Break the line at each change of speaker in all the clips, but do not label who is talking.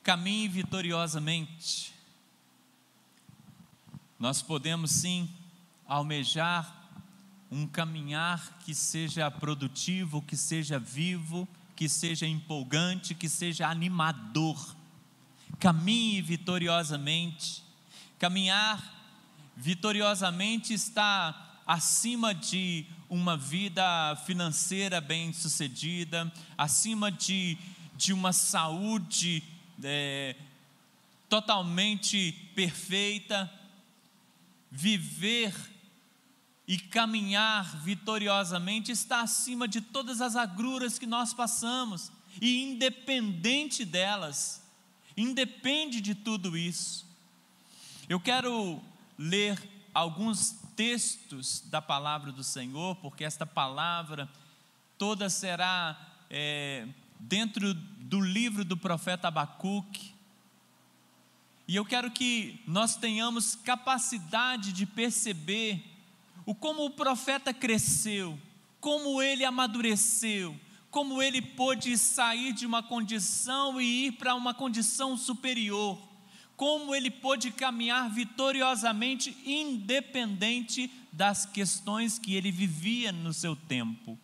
caminhe vitoriosamente. Nós podemos sim almejar um caminhar que seja produtivo, que seja vivo, que seja empolgante, que seja animador. Caminhe vitoriosamente. Caminhar vitoriosamente está acima de uma vida financeira bem-sucedida, acima de uma saúde totalmente perfeita. Viver e caminhar vitoriosamente está acima de todas as agruras que nós passamos, e independente delas, independe de tudo isso. Eu quero ler alguns textos da palavra do Senhor, porque esta palavra toda será dentro do livro do profeta Abacuque, e eu quero que nós tenhamos capacidade de perceber como o profeta cresceu, como ele amadureceu, como ele pôde sair de uma condição e ir para uma condição superior, como ele pôde caminhar vitoriosamente, independente das questões que ele vivia no seu tempo.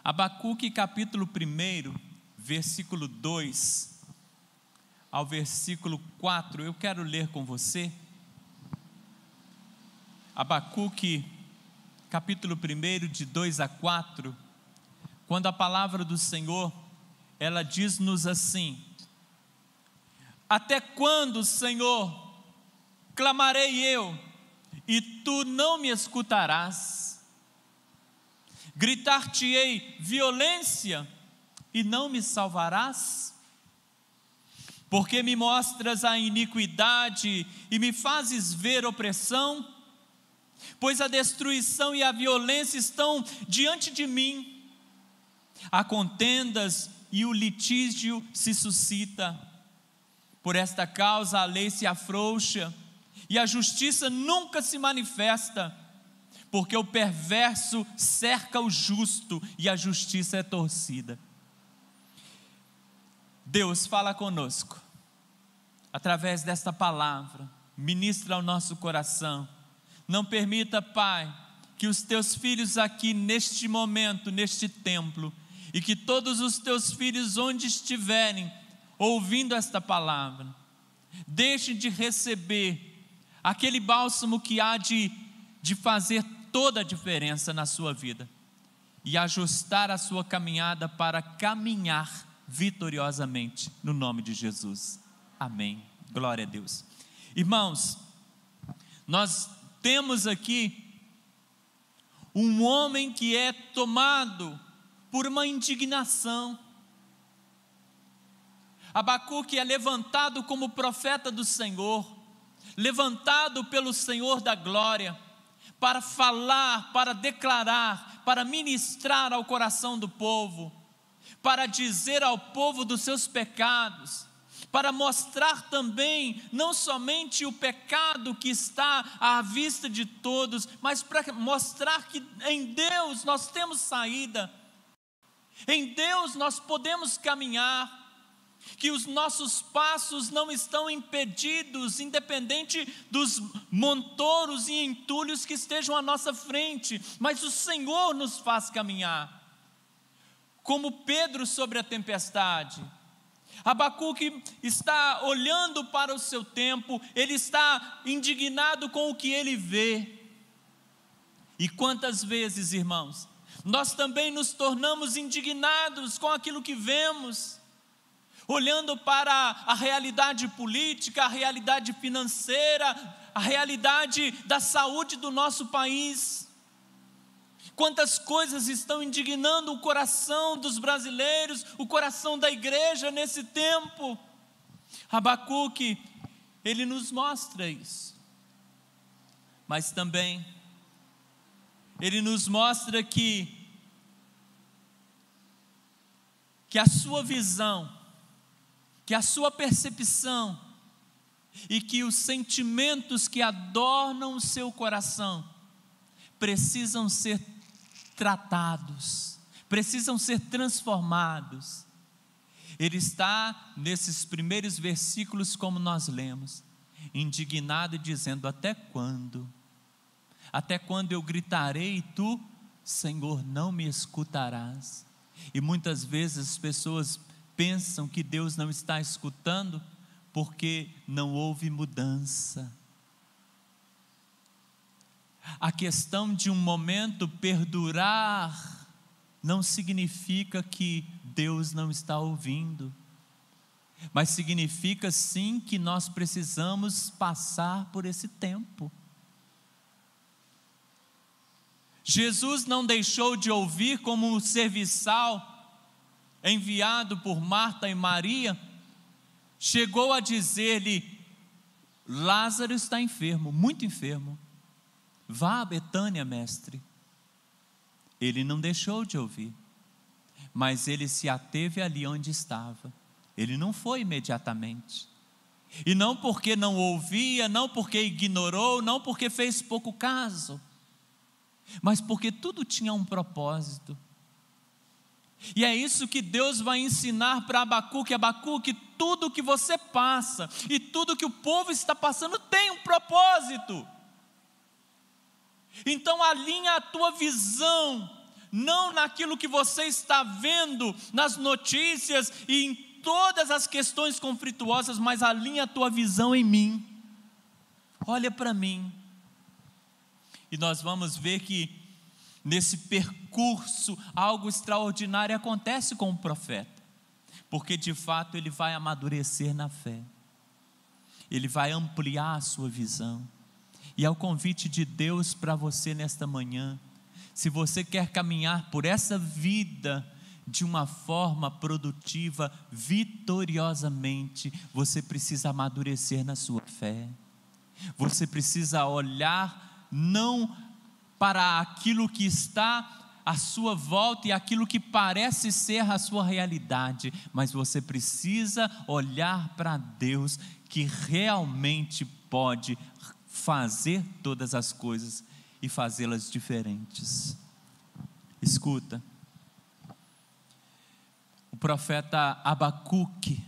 Abacuque capítulo 1, versículo 2 ao versículo 4, eu quero ler com você. Abacuque capítulo 1, de 2 a 4, quando a palavra do Senhor, ela diz-nos assim: até quando, Senhor, clamarei eu, e tu não me escutarás? Gritar-te-ei violência, e não me salvarás? Porque me mostras a iniquidade, e me fazes ver opressão? Pois a destruição e a violência estão diante de mim, há contendas e o litígio se suscita. Por esta causa a lei se afrouxa, e a justiça nunca se manifesta, porque o perverso cerca o justo, e a justiça é torcida. Deus fala conosco, através desta palavra, ministra ao nosso coração. Não permita, Pai, que os teus filhos aqui neste momento, neste templo, e que todos os teus filhos onde estiverem, ouvindo esta palavra, deixem de receber aquele bálsamo que há de fazer toda a diferença na sua vida, e ajustar a sua caminhada para caminhar vitoriosamente, no nome de Jesus, amém, glória a Deus. Irmãos, nós temos aqui um homem que é tomado por uma indignação. Abacuque é levantado como profeta do Senhor, levantado pelo Senhor da glória, para falar, para declarar, para ministrar ao coração do povo, para dizer ao povo dos seus pecados, para mostrar também, não somente o pecado que está à vista de todos, mas para mostrar que em Deus nós temos saída, em Deus nós podemos caminhar, que os nossos passos não estão impedidos, independente dos montouros e entulhos que estejam à nossa frente, mas o Senhor nos faz caminhar. Como Pedro sobre a tempestade, Abacuque está olhando para o seu tempo, ele está indignado com o que ele vê. E quantas vezes, irmãos, nós também nos tornamos indignados com aquilo que vemos, olhando para a realidade política, a realidade financeira, a realidade da saúde do nosso país. Quantas coisas estão indignando o coração dos brasileiros, o coração da igreja nesse tempo. Abacuque, ele nos mostra isso, mas também ele nos mostra que a sua visão, que a sua percepção e que os sentimentos que adornam o seu coração precisam ser tratados, precisam ser transformados. Ele está nesses primeiros versículos, como nós lemos, indignado e dizendo: até quando? Até quando eu gritarei e tu, Senhor, não me escutarás? E muitas vezes as pessoas pensam que Deus não está escutando porque não houve mudança. A questão de um momento perdurar não significa que Deus não está ouvindo, mas significa sim que nós precisamos passar por esse tempo. Jesus não deixou de ouvir como um serviçal enviado por Marta e Maria chegou a dizer-lhe: Lázaro está enfermo, muito enfermo, vá a Betânia, mestre. Ele não deixou de ouvir, mas ele se ateve ali onde estava. Ele não foi imediatamente, e não porque não ouvia, não porque ignorou, não porque fez pouco caso, mas porque tudo tinha um propósito. E é isso que Deus vai ensinar para Abacuque. Abacuque, tudo que você passa e tudo que o povo está passando tem um propósito. Então alinha a tua visão, não naquilo que você está vendo nas notícias e em todas as questões conflituosas, mas alinha a tua visão em mim. Olha para mim. E nós vamos ver que nesse percurso algo extraordinário acontece com o profeta, porque de fato ele vai amadurecer na fé, ele vai ampliar a sua visão. E é o convite de Deus para você nesta manhã. Se você quer caminhar por essa vida de uma forma produtiva, vitoriosamente, você precisa amadurecer na sua fé. Você precisa olhar não para aquilo que está à sua volta e aquilo que parece ser a sua realidade, mas você precisa olhar para Deus, que realmente pode fazer todas as coisas e fazê-las diferentes. Escuta, o profeta Abacuque,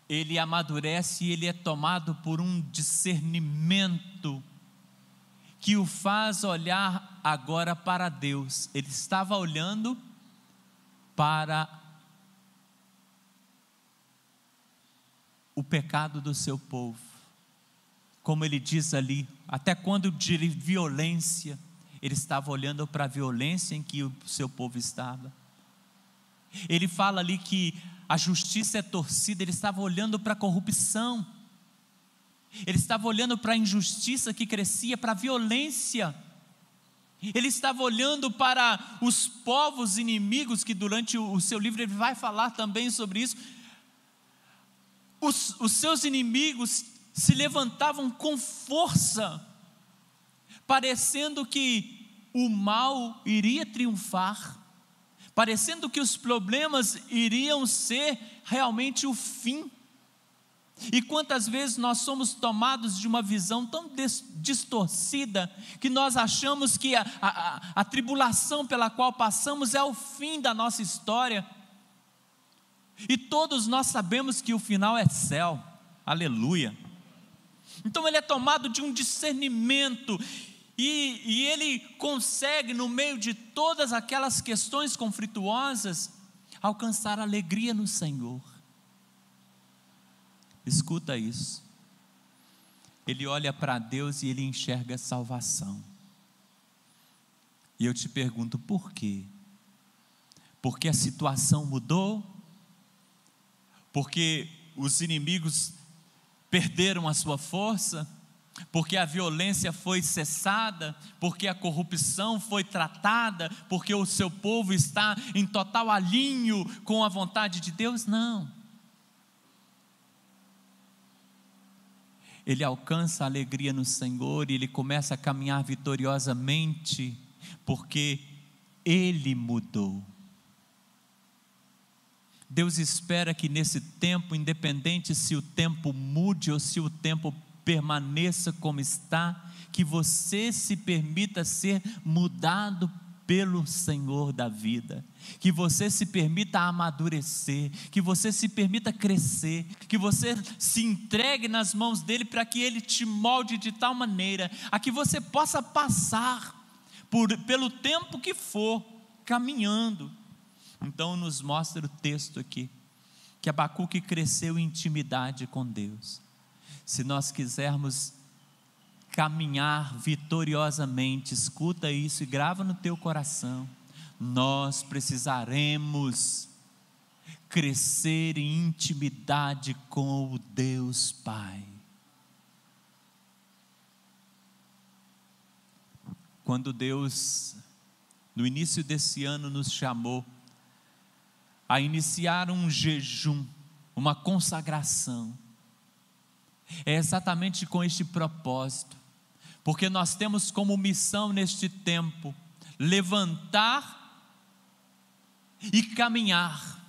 ele amadurece e ele é tomado por um discernimento que o faz olhar agora para Deus. Ele estava olhando para o pecado do seu povo, como ele diz ali, até quando de violência, ele estava olhando para a violência em que o seu povo estava. Ele fala ali que a justiça é torcida, ele estava olhando para a corrupção, ele estava olhando para a injustiça que crescia, para a violência, ele estava olhando para os povos inimigos, que durante o seu livro ele vai falar também sobre isso. Os seus inimigos se levantavam com força, parecendo que o mal iria triunfar, parecendo que os problemas iriam ser realmente o fim. E quantas vezes nós somos tomados de uma visão tão distorcida, que nós achamos que a tribulação pela qual passamos é o fim da nossa história, e todos nós sabemos que o final é céu, aleluia. Então ele é tomado de um discernimento, e ele consegue, no meio de todas aquelas questões conflituosas, alcançar alegria no Senhor. Escuta isso, ele olha para Deus e ele enxerga salvação. E eu te pergunto, por quê? Porque a situação mudou? Porque os inimigos perderam a sua força? Porque a violência foi cessada? Porque a corrupção foi tratada? Porque o seu povo está em total alinho com a vontade de Deus? Não. Ele alcança a alegria no Senhor e ele começa a caminhar vitoriosamente, porque ele mudou. Deus espera que nesse tempo, independente se o tempo mude ou se o tempo permaneça como está, que você se permita ser mudado pelo Senhor da vida, que você se permita amadurecer, que você se permita crescer, que você se entregue nas mãos dele para que ele te molde de tal maneira, a que você possa passar pelo tempo que for, caminhando. Então nos mostra o texto aqui, que Abacuque cresceu em intimidade com Deus. Se nós quisermos caminhar vitoriosamente, escuta isso e grava no teu coração, nós precisaremos crescer em intimidade com o Deus Pai. Quando Deus, no início desse ano, nos chamou a iniciar um jejum, uma consagração, é exatamente com este propósito, porque nós temos como missão neste tempo, levantar e caminhar,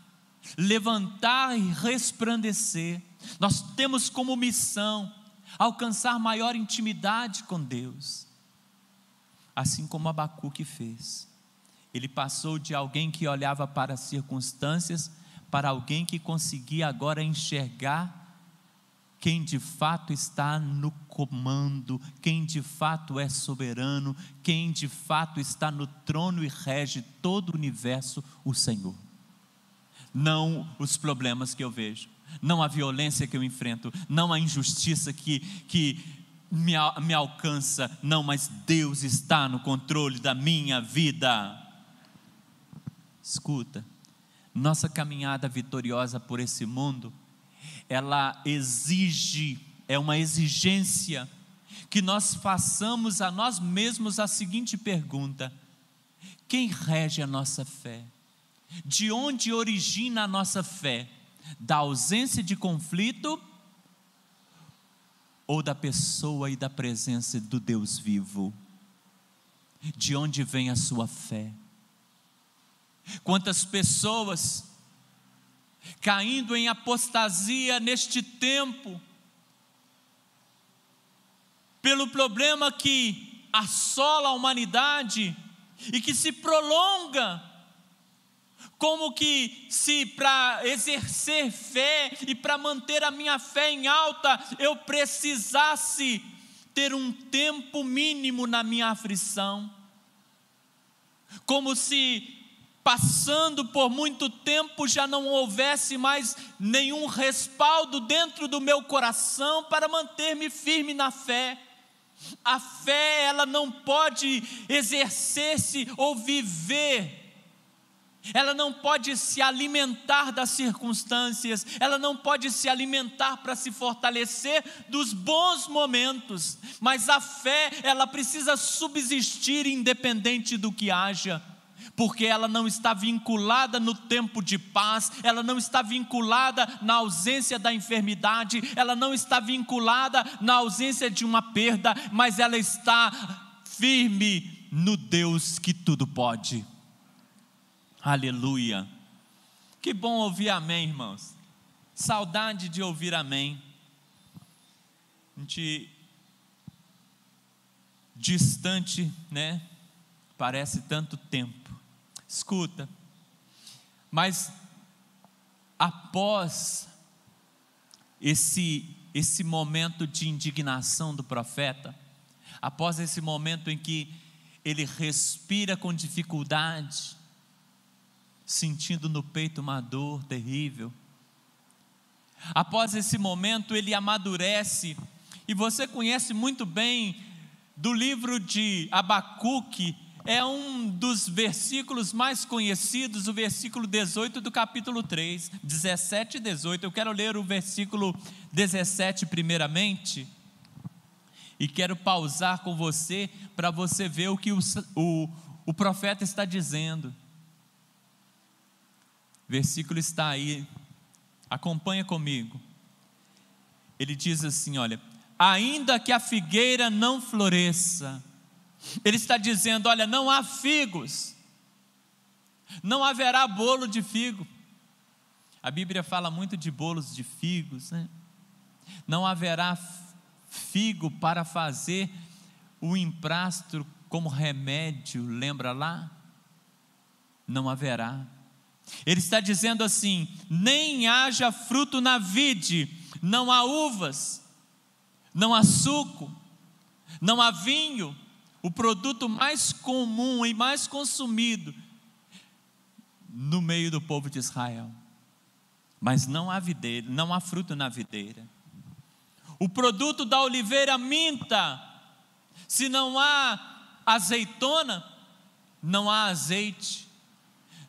levantar e resplandecer. Nós temos como missão alcançar maior intimidade com Deus, assim como Abacuque fez. Ele passou de alguém que olhava para as circunstâncias, para alguém que conseguia agora enxergar quem de fato está no comando, quem de fato é soberano, quem de fato está no trono e rege todo o universo, o Senhor. Não os problemas que eu vejo, não a violência que eu enfrento, não a injustiça que me alcança, não, mas Deus está no controle da minha vida. Escuta, nossa caminhada vitoriosa por esse mundo, ela exige, é uma exigência, que nós façamos a nós mesmos a seguinte pergunta: quem rege a nossa fé? De onde origina a nossa fé? Da ausência de conflito ou da pessoa e da presença do Deus vivo? De onde vem a sua fé? Quantas pessoas caindo em apostasia neste tempo, pelo problema que assola a humanidade e que se prolonga, como que se para exercer fé e para manter a minha fé em alta, eu precisasse ter um tempo mínimo na minha aflição, como se passando por muito tempo já não houvesse mais nenhum respaldo dentro do meu coração para manter-me firme na fé. A fé, ela não pode exercer-se ou viver, ela não pode se alimentar das circunstâncias, ela não pode se alimentar para se fortalecer dos bons momentos, mas a fé, ela precisa subsistir independente do que haja, porque ela não está vinculada no tempo de paz, ela não está vinculada na ausência da enfermidade, ela não está vinculada na ausência de uma perda, mas ela está firme no Deus que tudo pode. Aleluia. Que bom ouvir amém, irmãos. Saudade de ouvir amém. A gente distante, né? Parece tanto tempo. Escuta, mas após esse momento de indignação do profeta, após esse momento em que ele respira com dificuldade, sentindo no peito uma dor terrível, após esse momento ele amadurece, e você conhece muito bem do livro de Abacuque, é um dos versículos mais conhecidos, o versículo 18 do capítulo 3, 17 e 18, eu quero ler o versículo 17 primeiramente, e quero pausar com você, para você ver o que o profeta está dizendo. O versículo está aí, acompanha comigo. Ele diz assim, olha: ainda que a figueira não floresça, ele está dizendo, olha, não há figos, não haverá bolo de figo. A Bíblia fala muito de bolos de figos, né? Não haverá figo para fazer o emprasto como remédio, lembra lá? não haverá. Ele está dizendo assim: nem haja fruto na vide, não há uvas, não há suco, não há vinho, o produto mais comum e mais consumido no meio do povo de Israel. Mas não há videira, não há fruto na videira. O produto da oliveira minta. Se não há azeitona, não há azeite.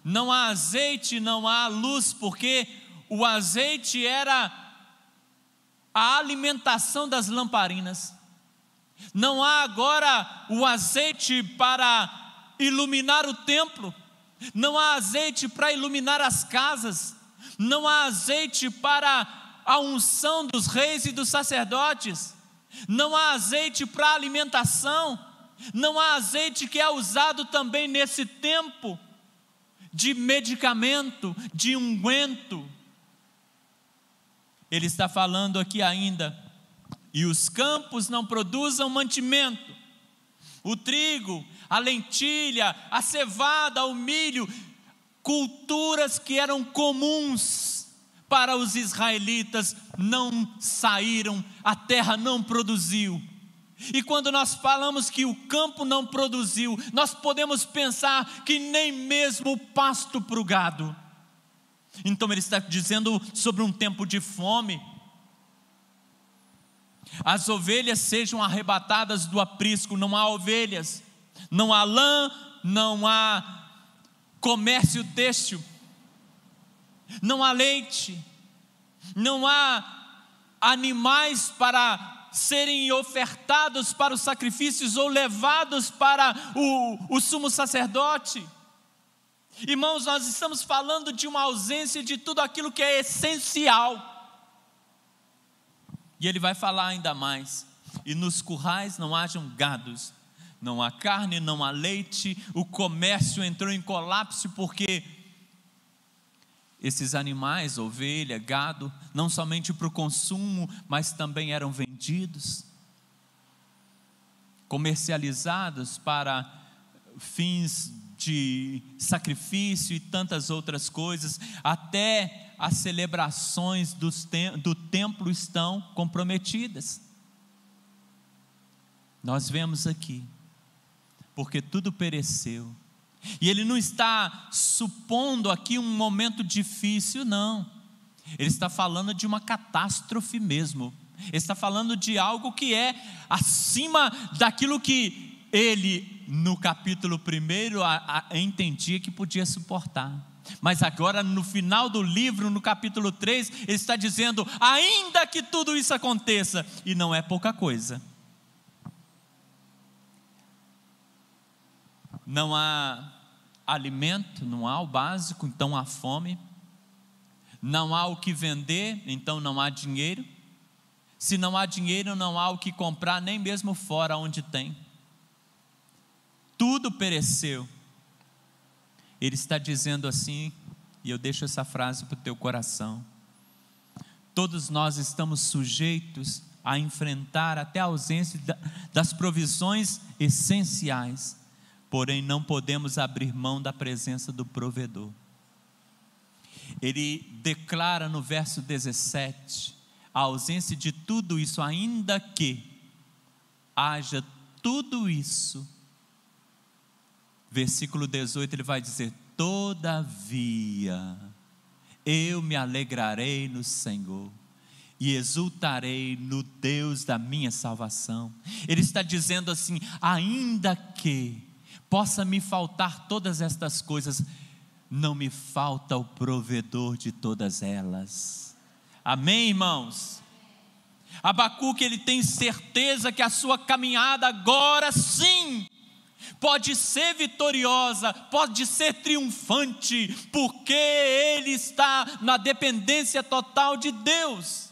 Não há azeite, não há luz, porque o azeite era a alimentação das lamparinas. Não há agora o azeite para iluminar o templo. Não há azeite para iluminar as casas. Não há azeite para a unção dos reis e dos sacerdotes. Não há azeite para alimentação. Não há azeite que é usado também nesse tempo de medicamento, de unguento. Ele está falando aqui ainda: e os campos não produzam mantimento. O trigo, a lentilha, a cevada, o milho, culturas que eram comuns para os israelitas, não saíram, a terra não produziu. E quando nós falamos que o campo não produziu, nós podemos pensar que nem mesmo o pasto para o gado. Então ele está dizendo sobre um tempo de fome. As ovelhas sejam arrebatadas do aprisco, não há ovelhas, não há lã, não há comércio têxtil, não há leite, não há animais para serem ofertados para os sacrifícios ou levados para o sumo sacerdote. Irmãos, nós estamos falando de uma ausência de tudo aquilo que é essencial. E ele vai falar ainda mais: e nos currais não hajam gados, não há carne, não há leite. O comércio entrou em colapso porque esses animais, ovelha, gado, não somente para o consumo, mas também eram vendidos, comercializados para fins de sacrifício e tantas outras coisas. Até as celebrações do templo estão comprometidas. Nós vemos aqui, porque tudo pereceu. E ele não está supondo aqui um momento difícil, não. Ele está falando de uma catástrofe mesmo. Ele está falando de algo que é acima daquilo que ele, no capítulo 1, entendia que podia suportar. Mas agora, no final do livro, no capítulo 3, ele está dizendo: ainda que tudo isso aconteça, e não é pouca coisa. Não há alimento, não há o básico, então há fome. Não há o que vender, então não há dinheiro. Se não há dinheiro, não há o que comprar, nem mesmo fora onde tem. Tudo pereceu. Ele está dizendo assim, e eu deixo essa frase para o teu coração: todos nós estamos sujeitos a enfrentar até a ausência das provisões essenciais, porém não podemos abrir mão da presença do provedor. Ele declara no verso 17, a ausência de tudo isso, ainda que haja tudo isso. Versículo 18 ele vai dizer: todavia eu me alegrarei no Senhor e exultarei no Deus da minha salvação. Ele está dizendo assim: ainda que possa me faltar todas estas coisas, não me falta o provedor de todas elas. Amém, irmãos? Abacuque, ele tem certeza que a sua caminhada agora sim pode ser vitoriosa, pode ser triunfante, porque ele está na dependência total de Deus.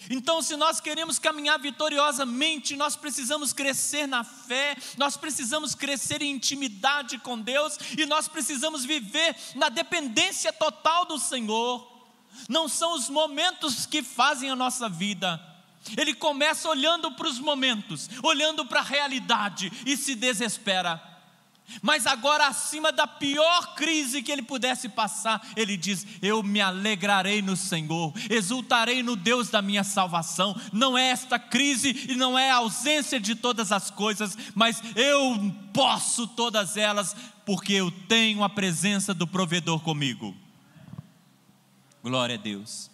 Então, se nós queremos caminhar vitoriosamente, nós precisamos crescer na fé, nós precisamos crescer em intimidade com Deus, e nós precisamos viver na dependência total do Senhor. Não são os momentos que fazem a nossa vida. Ele começa olhando para os momentos, olhando para a realidade e se desespera. Mas agora, acima da pior crise que ele pudesse passar, ele diz: eu me alegrarei no Senhor, exultarei no Deus da minha salvação. Não é esta crise e não é a ausência de todas as coisas, mas eu posso todas elas, porque eu tenho a presença do provedor comigo. Glória a Deus.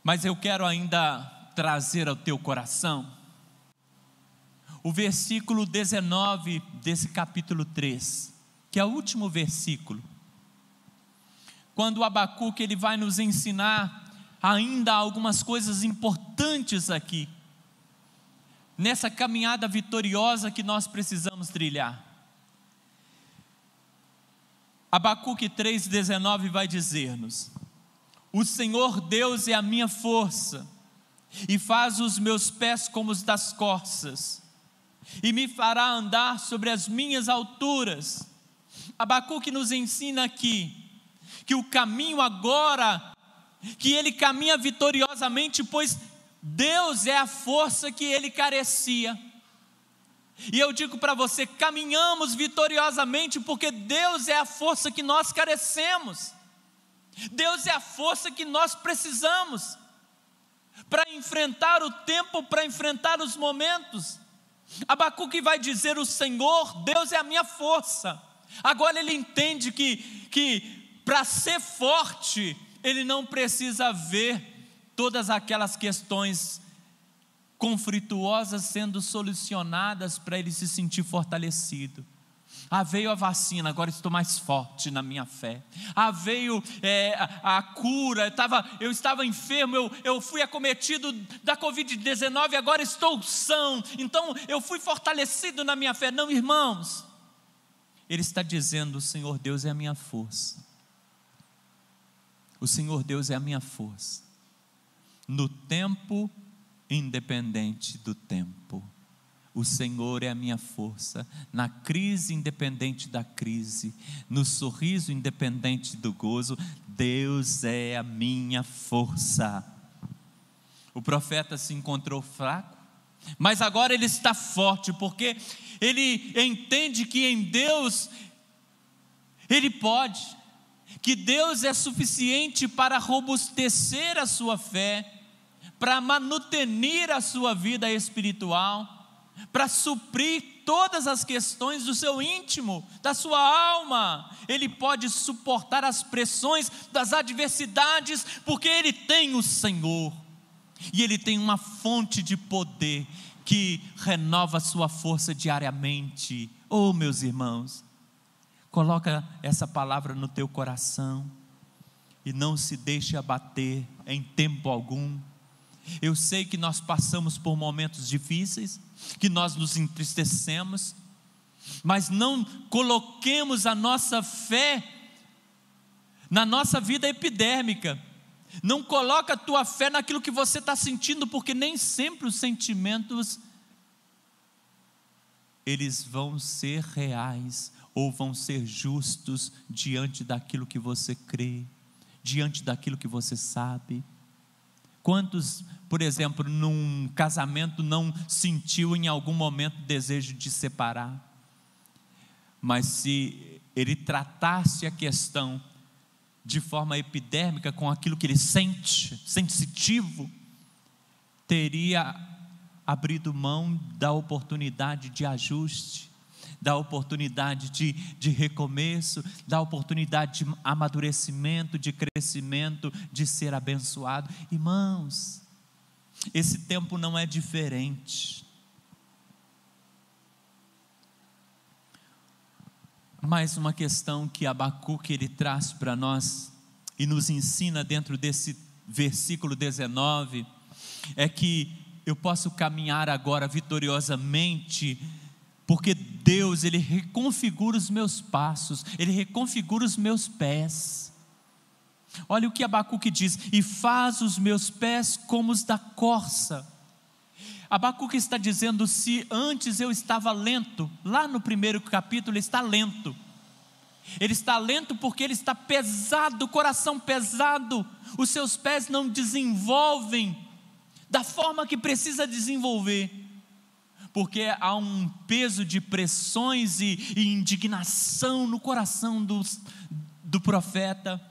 Mas eu quero ainda trazer ao teu coração o versículo 19 desse capítulo 3, que é o último versículo, quando o Abacuque ele vai nos ensinar ainda algumas coisas importantes aqui, nessa caminhada vitoriosa que nós precisamos trilhar. Abacuque 3,19 vai dizer-nos: o Senhor Deus é a minha força, e faz os meus pés como os das corças, e me fará andar sobre as minhas alturas. Abacuque nos ensina aqui, que o caminho agora, que ele caminha vitoriosamente, pois Deus é a força que ele carecia. E eu digo para você, caminhamos vitoriosamente, porque Deus é a força que nós carecemos. Deus é a força que nós precisamos, para enfrentar o tempo, para enfrentar os momentos. Abacuque vai dizer: o Senhor Deus é a minha força. Agora ele entende que para ser forte, ele não precisa ver todas aquelas questões conflituosas sendo solucionadas para ele se sentir fortalecido. Veio a vacina, agora estou mais forte na minha fé. Veio a cura, eu estava enfermo, eu fui acometido da Covid-19, agora estou são, então eu fui fortalecido na minha fé. Não, irmãos, ele está dizendo: o Senhor Deus é a minha força. O Senhor Deus é a minha força, no tempo independente do tempo. O Senhor é a minha força, na crise independente da crise, no sorriso independente do gozo, Deus é a minha força. O profeta se encontrou fraco, mas agora ele está forte, porque ele entende que em Deus ele pode, que Deus é suficiente para robustecer a sua fé, para manutenir a sua vida espiritual, para suprir todas as questões do seu íntimo, da sua alma. Ele pode suportar as pressões das adversidades, porque ele tem o Senhor, e ele tem uma fonte de poder que renova a sua força diariamente. Oh, meus irmãos, coloca essa palavra no teu coração e não se deixe abater em tempo algum. Eu sei que nós passamos por momentos difíceis, que nós nos entristecemos, mas não coloquemos a nossa fé na nossa vida epidérmica. Não coloca a tua fé naquilo que você está sentindo, porque nem sempre os sentimentos eles vão ser reais ou vão ser justos diante daquilo que você crê, diante daquilo que você sabe. Quantos, por exemplo, num casamento não sentiu em algum momento desejo de separar? Mas se ele tratasse a questão de forma epidérmica, com aquilo que ele sente, sensitivo, teria abrido mão da oportunidade de ajuste, da oportunidade de recomeço, da oportunidade de amadurecimento, de crescimento, de ser abençoado. Irmãos, esse tempo não é diferente. Mais uma questão que Abacuque ele traz para nós e nos ensina dentro desse versículo 19, é que eu posso caminhar agora vitoriosamente, porque Deus ele reconfigura os meus passos, ele reconfigura os meus pés. Olha o que Abacuque diz: e faz os meus pés como os da corça. Abacuque está dizendo: se antes eu estava lento, lá no primeiro capítulo ele está lento. Ele está lento porque ele está pesado, coração pesado. Os seus pés não desenvolvem da forma que precisa desenvolver, porque há um peso de pressões e indignação no coração do profeta.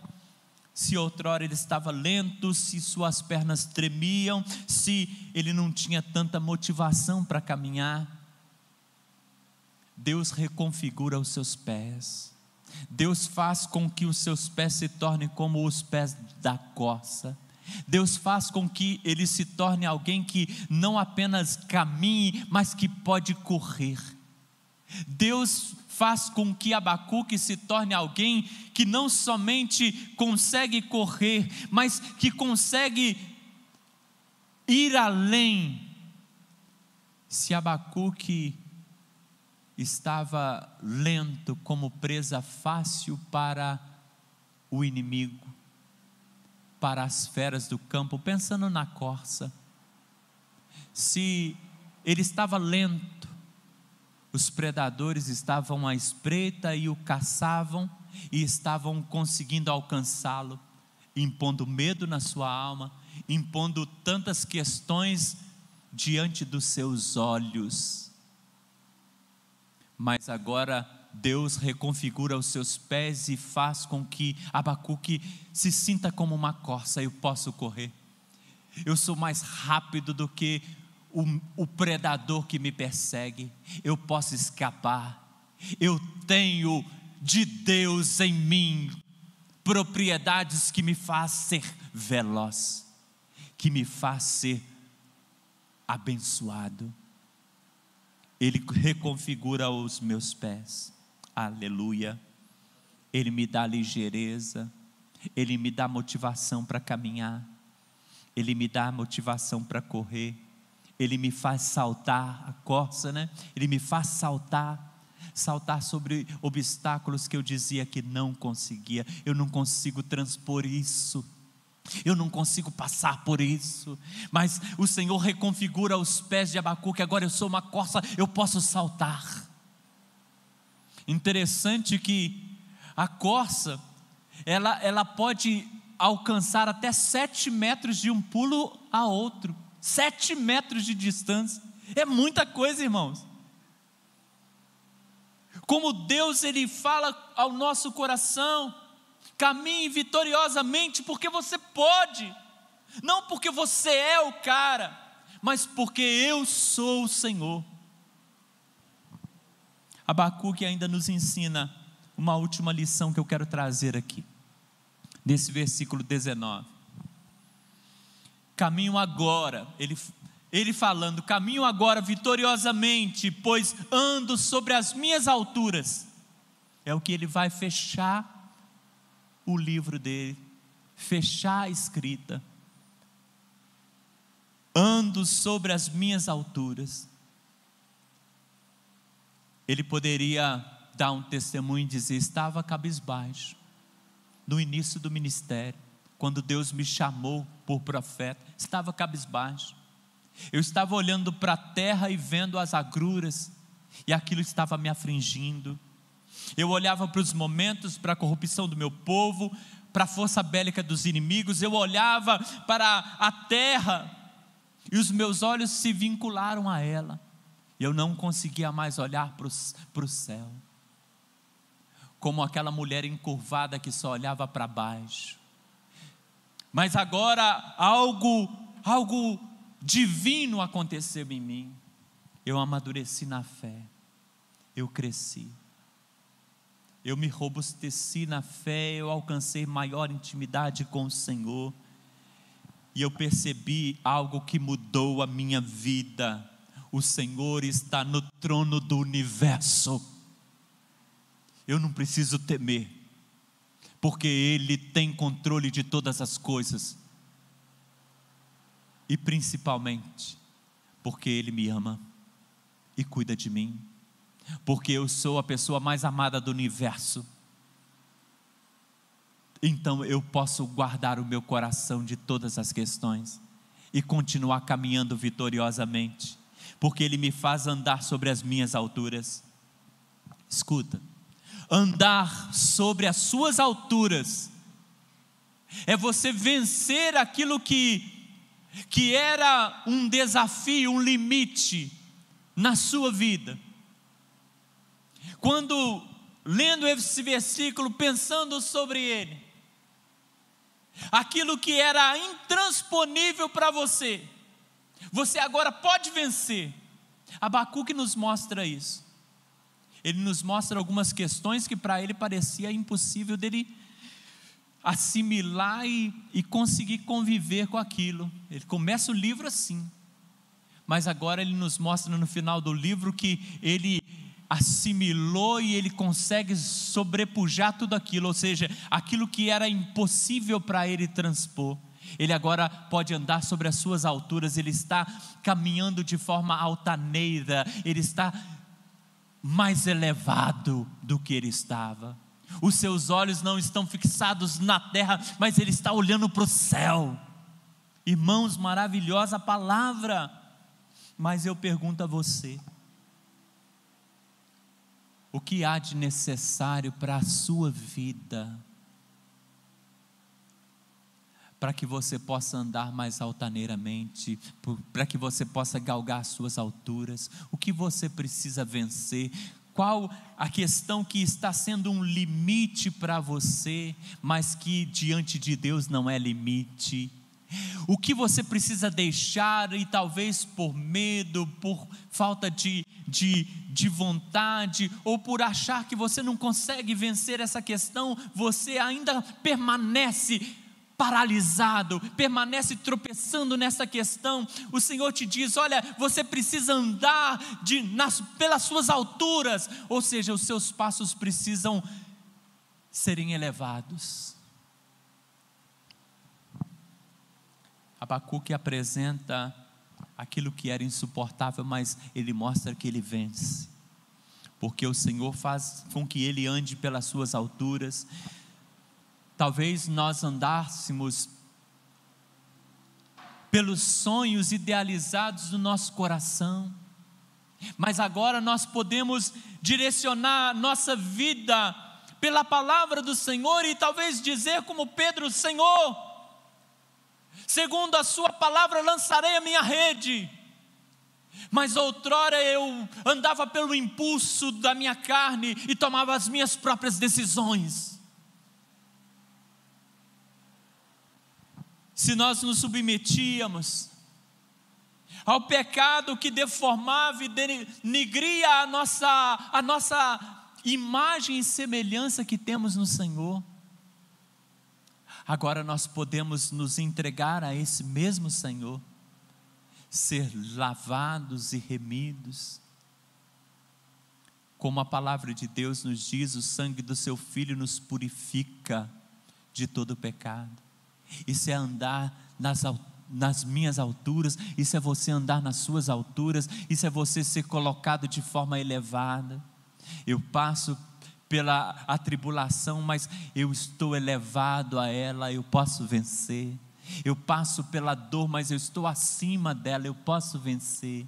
Se outrora ele estava lento, se suas pernas tremiam, se ele não tinha tanta motivação para caminhar, Deus reconfigura os seus pés. Deus faz com que os seus pés se tornem como os pés da corça. Deus faz com que ele se torne alguém que não apenas caminhe, mas que pode correr. Deus faz com que Abacuque se torne alguém que não somente consegue correr, mas que consegue ir além. Se Abacuque estava lento como presa fácil para o inimigo, para as feras do campo, pensando na corça, se ele estava lento, os predadores estavam à espreita e o caçavam, e estavam conseguindo alcançá-lo, impondo medo na sua alma, impondo tantas questões diante dos seus olhos. Mas agora Deus reconfigura os seus pés e faz com que Abacuque se sinta como uma corça. Eu posso correr, eu sou mais rápido do que o predador que me persegue, eu posso escapar, eu tenho de Deus em mim propriedades que me faz ser veloz, que me faz ser abençoado. Ele reconfigura os meus pés, aleluia. Ele me dá ligeireza, Ele me dá motivação para caminhar, Ele me dá motivação para correr, Ele me faz saltar a corça, né? Ele me faz saltar sobre obstáculos que eu dizia que não conseguia. Eu não consigo transpor isso, eu não consigo passar por isso, mas o Senhor reconfigura os pés de Abacuque. Agora eu sou uma corça, eu posso saltar. Interessante que a corça, ela pode alcançar até 7 metros de um pulo a outro, 7 metros de distância, é muita coisa, irmãos. Como Deus, Ele fala ao nosso coração: caminhe vitoriosamente, porque você pode, não porque você é o cara, mas porque eu sou o Senhor. Abacuque ainda nos ensina uma última lição que eu quero trazer aqui, nesse versículo 19. Caminho agora, ele falando, caminho agora vitoriosamente, pois ando sobre as minhas alturas. É o que ele vai fechar o livro dele, fechar a escrita. Ando sobre as minhas alturas. Ele poderia dar um testemunho e dizer: estava cabisbaixo no início do ministério, quando Deus me chamou por profeta, estava cabisbaixo. Eu estava olhando para a terra e vendo as agruras, e aquilo estava me afligindo. Eu olhava para os momentos, para a corrupção do meu povo, para a força bélica dos inimigos. Eu olhava para a terra e os meus olhos se vincularam a ela, e eu não conseguia mais olhar para o céu, como aquela mulher encurvada que só olhava para baixo. Mas agora algo divino aconteceu em mim. Eu amadureci na fé, eu cresci, eu me robusteci na fé, eu alcancei maior intimidade com o Senhor, e eu percebi algo que mudou a minha vida. O Senhor está no trono do universo. Eu não preciso temer, porque Ele tem controle de todas as coisas, e principalmente porque Ele me ama e cuida de mim, porque eu sou a pessoa mais amada do universo. Então eu posso guardar o meu coração de todas as questões e continuar caminhando vitoriosamente, porque Ele me faz andar sobre as minhas alturas. Escuta, andar sobre as suas alturas é você vencer aquilo que era um desafio, um limite, na sua vida. Quando lendo esse versículo, pensando sobre ele, aquilo que era intransponível para você, você agora pode vencer. Abacuque nos mostra isso. Ele nos mostra algumas questões que para ele parecia impossível dele assimilar e conseguir conviver com aquilo. Ele começa o livro assim, mas agora ele nos mostra no final do livro que ele assimilou e ele consegue sobrepujar tudo aquilo, ou seja, aquilo que era impossível para ele transpor, ele agora pode andar sobre as suas alturas. Ele está caminhando de forma altaneira, ele está mais elevado do que ele estava. Os seus olhos não estão fixados na terra, mas ele está olhando para o céu. Irmãos, maravilhosa palavra. Mas eu pergunto a você: o que há de necessário para a sua vida, para que você possa andar mais altaneiramente, para que você possa galgar as suas alturas? O que você precisa vencer? Qual a questão que está sendo um limite para você, mas que diante de Deus não é limite? O que você precisa deixar e talvez por medo, por falta de vontade, ou por achar que você não consegue vencer essa questão, você ainda permanece paralisado, permanece tropeçando nessa questão. O Senhor te diz: olha, você precisa andar pelas suas alturas, ou seja, os seus passos precisam serem elevados. Abacuque apresenta aquilo que era insuportável, mas ele mostra que ele vence, porque o Senhor faz com que ele ande pelas suas alturas. Talvez nós andássemos pelos sonhos idealizados do nosso coração, mas agora nós podemos direcionar nossa vida pela palavra do Senhor e talvez dizer como Pedro: Senhor, segundo a sua palavra lançarei a minha rede. Mas outrora eu andava pelo impulso da minha carne e tomava as minhas próprias decisões. Se nós nos submetíamos ao pecado que deformava e denegria a nossa imagem e semelhança que temos no Senhor, agora nós podemos nos entregar a esse mesmo Senhor, ser lavados e remidos, como a palavra de Deus nos diz: o sangue do seu Filho nos purifica de todo pecado. Isso é andar nas minhas alturas, isso é você andar nas suas alturas, isso é você ser colocado de forma elevada. Eu passo pela atribulação, mas eu estou elevado a ela, eu posso vencer. Eu passo pela dor, mas eu estou acima dela, eu posso vencer.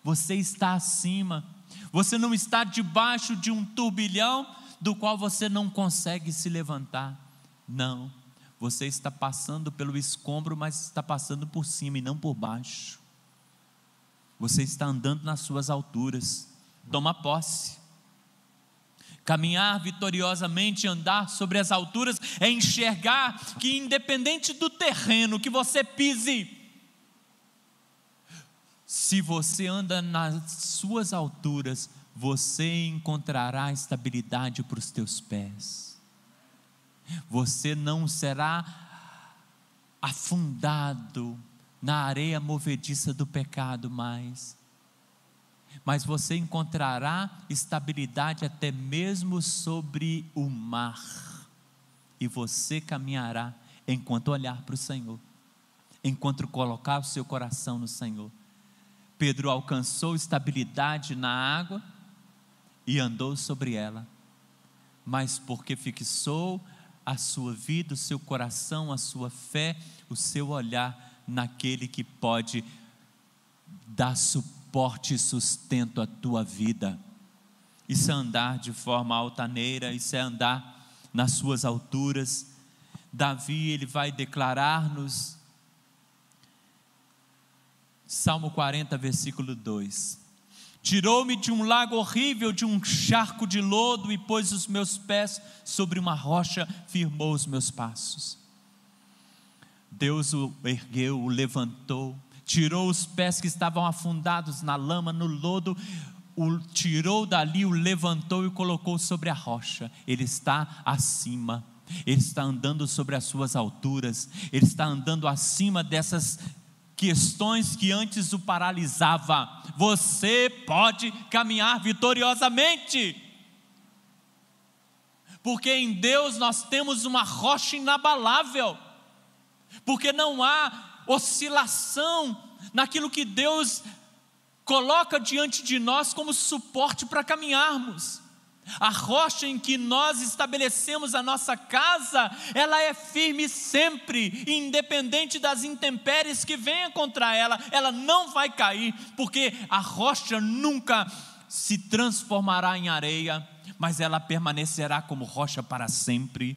Você está acima, você não está debaixo de um turbilhão do qual você não consegue se levantar. Não, você está passando pelo escombro, mas está passando por cima e não por baixo. Você está andando nas suas alturas. Toma posse. Caminhar vitoriosamente, andar sobre as alturas, é enxergar que independente do terreno que você pise, se você anda nas suas alturas, você encontrará estabilidade para os teus pés. Você não será afundado na areia movediça do pecado mais, mas você encontrará estabilidade até mesmo sobre o mar, e você caminhará enquanto olhar para o Senhor, enquanto colocar o seu coração no Senhor. Pedro alcançou estabilidade na água e andou sobre ela, mas porque fixou a sua vida, o seu coração, a sua fé, o seu olhar naquele que pode dar suporte e sustento à tua vida. Isso é andar de forma altaneira, isso é andar nas suas alturas. Davi, ele vai declarar-nos, Salmo 40, versículo 2: Tirou-me de um lago horrível, de um charco de lodo, e pôs os meus pés sobre uma rocha, firmou os meus passos. Deus o ergueu, o levantou, tirou os pés que estavam afundados na lama, no lodo, o tirou dali, o levantou e o colocou sobre a rocha. Ele está acima, ele está andando sobre as suas alturas, ele está andando acima dessas questões que antes o paralisava. Você pode caminhar vitoriosamente, porque em Deus nós temos uma rocha inabalável, porque não há oscilação naquilo que Deus coloca diante de nós como suporte para caminharmos. A rocha em que nós estabelecemos a nossa casa, ela é firme sempre, independente das intempéries que venham contra ela, ela não vai cair, porque a rocha nunca se transformará em areia, mas ela permanecerá como rocha para sempre.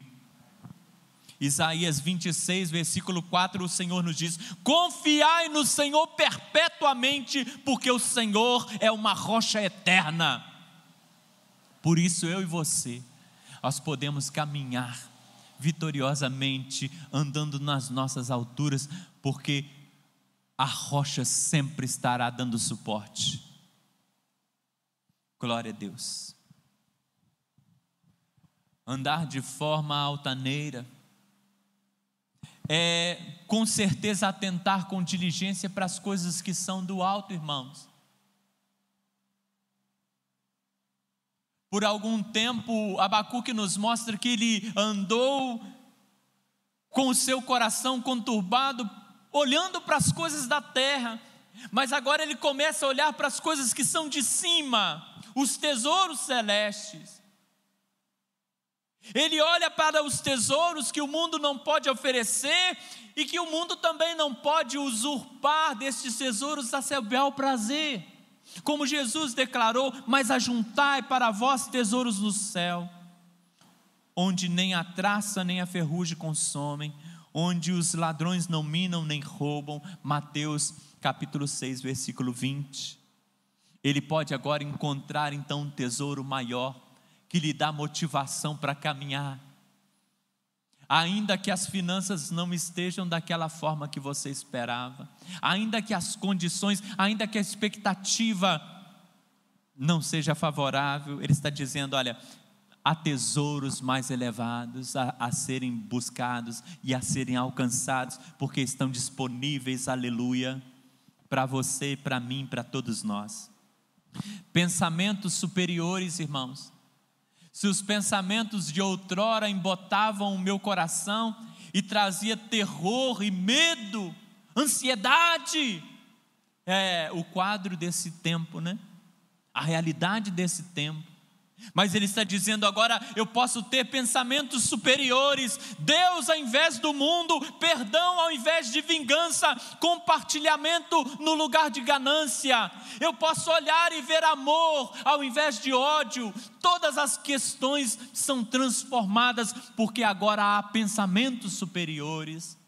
Isaías 26, versículo 4, o Senhor nos diz: confiai no Senhor perpetuamente, porque o Senhor é uma rocha eterna. Por isso eu e você, nós podemos caminhar vitoriosamente, andando nas nossas alturas, porque a rocha sempre estará dando suporte. Glória a Deus. Andar de forma altaneira é com certeza atentar com diligência para as coisas que são do alto, irmãos. Por algum tempo, Abacuque nos mostra que ele andou com o seu coração conturbado, olhando para as coisas da terra, mas agora ele começa a olhar para as coisas que são de cima, os tesouros celestes. Ele olha para os tesouros que o mundo não pode oferecer, e que o mundo também não pode usurpar destes tesouros a seu bel prazer. Como Jesus declarou: mas ajuntai para vós tesouros no céu, onde nem a traça nem a ferrugem consomem, onde os ladrões não minam nem roubam. Mateus capítulo 6, versículo 20. Ele pode agora encontrar então um tesouro maior, que lhe dá motivação para caminhar, ainda que as finanças não estejam daquela forma que você esperava, ainda que as condições, ainda que a expectativa não seja favorável. Ele está dizendo: olha, há tesouros mais elevados a serem buscados e a serem alcançados, porque estão disponíveis, aleluia, para você, para mim, para todos nós. Pensamentos superiores, irmãos. Se os pensamentos de outrora embotavam o meu coração e trazia terror e medo, ansiedade, é o quadro desse tempo, né? A realidade desse tempo. Mas ele está dizendo agora: eu posso ter pensamentos superiores. Deus ao invés do mundo, perdão ao invés de vingança, compartilhamento no lugar de ganância. Eu posso olhar e ver amor ao invés de ódio. Todas as questões são transformadas, porque agora há pensamentos superiores.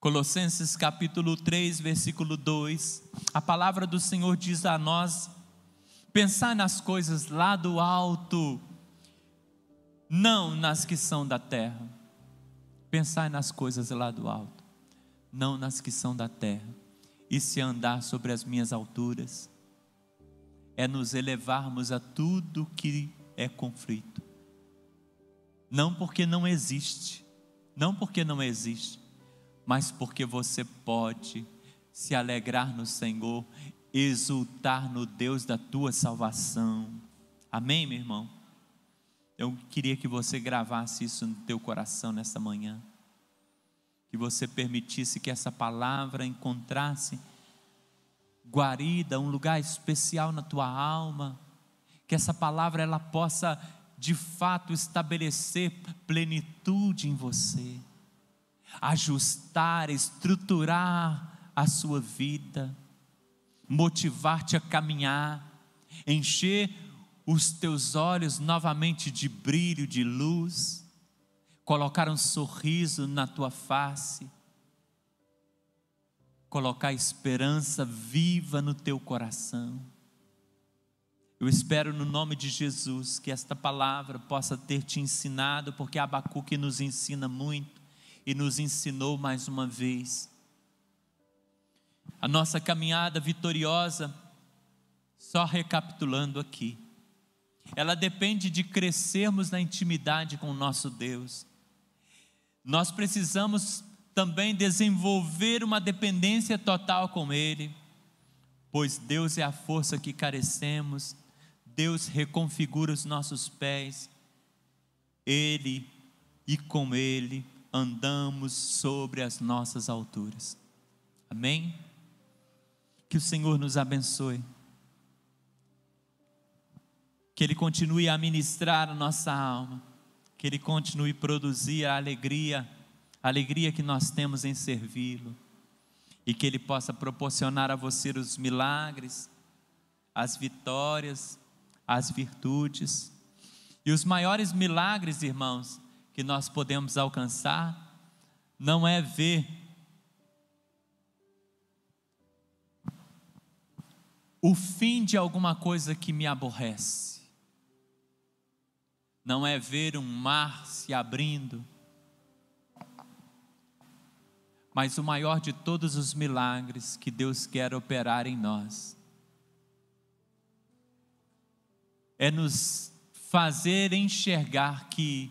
Colossenses capítulo 3, versículo 2, a palavra do Senhor diz a nós: pensar nas coisas lá do alto, não nas que são da terra. Pensar nas coisas lá do alto, não nas que são da terra. E se andar sobre as minhas alturas, é nos elevarmos a tudo que é conflito. Não porque não existe, mas porque você pode se alegrar no Senhor, exultar no Deus da tua salvação. Amém, meu irmão? Eu queria que você gravasse isso no teu coração nessa manhã, que você permitisse que essa palavra encontrasse guarida, um lugar especial na tua alma, que essa palavra ela possa de fato estabelecer plenitude em você, ajustar, estruturar a sua vida, motivar-te a caminhar, encher os teus olhos novamente de brilho, de luz, colocar um sorriso na tua face. colocar esperança viva no teu coração. Eu espero no nome de Jesus que esta palavra possa ter te ensinado, porque Abacuque nos ensina muito e nos ensinou mais uma vez. A nossa caminhada vitoriosa, só recapitulando aqui, ela depende de crescermos na intimidade com o nosso Deus. Nós precisamos também desenvolver uma dependência total com Ele, pois Deus é a força que carecemos. Deus reconfigura os nossos pés, Ele e com Ele andamos sobre as nossas alturas. Amém? Que o Senhor nos abençoe, que Ele continue a ministrar a nossa alma, que Ele continue a produzir a alegria que nós temos em servi-lo, e que Ele possa proporcionar a você os milagres, as vitórias, as virtudes. E os maiores milagres, irmãos, que nós podemos alcançar, não é ver o fim de alguma coisa que me aborrece, não é ver um mar se abrindo, mas o maior de todos os milagres que Deus quer operar em nós é nos fazer enxergar que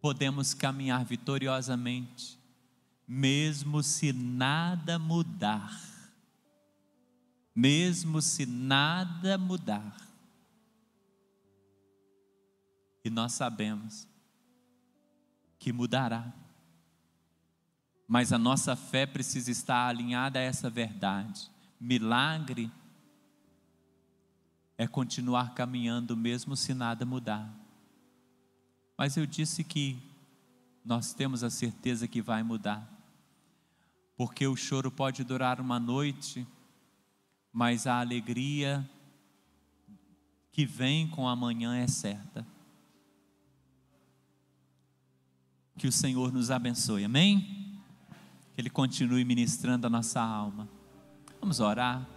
podemos caminhar vitoriosamente, mesmo se nada mudar. Mesmo se nada mudar. E nós sabemos que mudará. Mas a nossa fé precisa estar alinhada a essa verdade. Milagre é continuar caminhando mesmo se nada mudar. Mas eu disse que nós temos a certeza que vai mudar, porque o choro pode durar uma noite, mas a alegria que vem com a manhã é certa. Que o Senhor nos abençoe, amém? Que Ele continue ministrando a nossa alma. Vamos orar.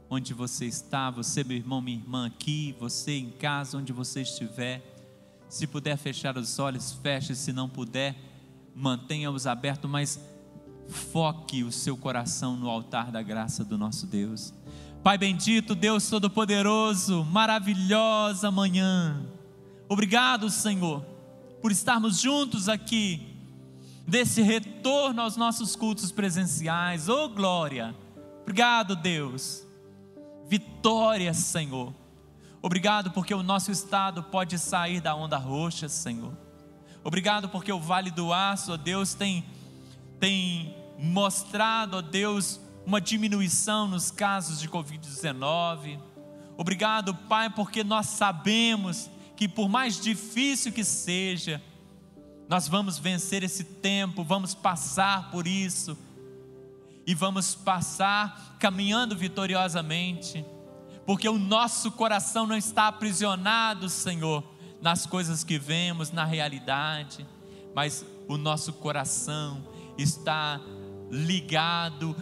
Onde você está, você, meu irmão, minha irmã aqui, você em casa, onde você estiver, se puder fechar os olhos, feche, se não puder, mantenha-os abertos, mas foque o seu coração no altar da graça do nosso Deus. Pai bendito, Deus Todo-Poderoso, maravilhosa manhã, obrigado, Senhor, por estarmos juntos aqui, desse retorno aos nossos cultos presenciais. Oh glória, obrigado, Deus. Vitória, Senhor. Obrigado porque o nosso estado pode sair da onda roxa, Senhor. Obrigado porque o Vale do Aço, ó Deus, tem mostrado, ó Deus, uma diminuição nos casos de Covid-19. Obrigado, Pai, porque nós sabemos que por mais difícil que seja, nós vamos vencer esse tempo, vamos passar por isso, e vamos passar caminhando vitoriosamente, porque o nosso coração não está aprisionado, Senhor, nas coisas que vemos, na realidade, mas o nosso coração está ligado,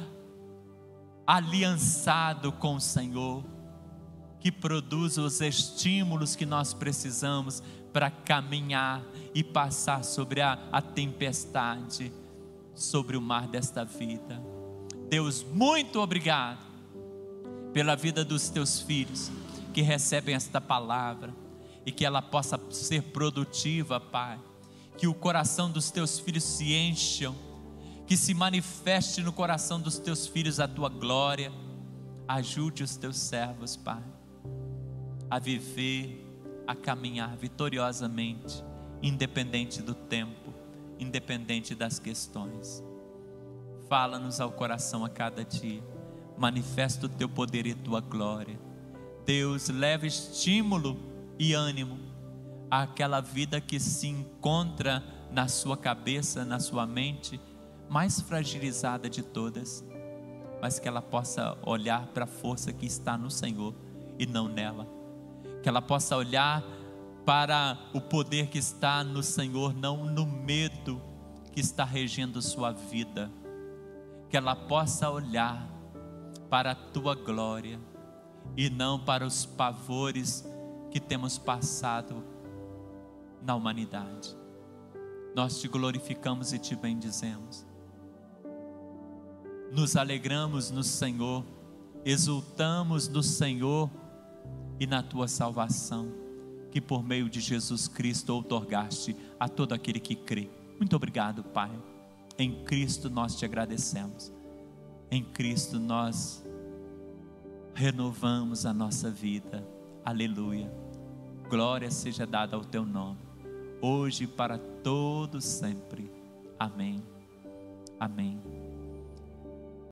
aliançado com o Senhor, que produz os estímulos que nós precisamos para caminhar e passar sobre a tempestade, sobre o mar desta vida. Deus, muito obrigado pela vida dos teus filhos que recebem esta palavra e que ela possa ser produtiva, Pai. Que o coração dos teus filhos se encham, que se manifeste no coração dos teus filhos a tua glória. Ajude os teus servos, Pai, a viver, a caminhar vitoriosamente, independente do tempo, independente das questões. Fala-nos ao coração a cada dia, manifesta o teu poder e tua glória. Deus, leva estímulo e ânimo àquela vida que se encontra na sua cabeça, na sua mente, mais fragilizada de todas, mas que ela possa olhar para a força que está no Senhor e não nela, que ela possa olhar para o poder que está no Senhor, não no medo que está regendo sua vida, que ela possa olhar para a tua glória e não para os pavores que temos passado na humanidade. Nós te glorificamos e te bendizemos. Nos alegramos no Senhor, exultamos no Senhor e na tua salvação, que por meio de Jesus Cristo outorgaste a todo aquele que crê. Muito obrigado, Pai. Em Cristo nós te agradecemos. Em Cristo nós renovamos a nossa vida. Aleluia. Glória seja dada ao teu nome, hoje e para todos sempre. Amém. Amém.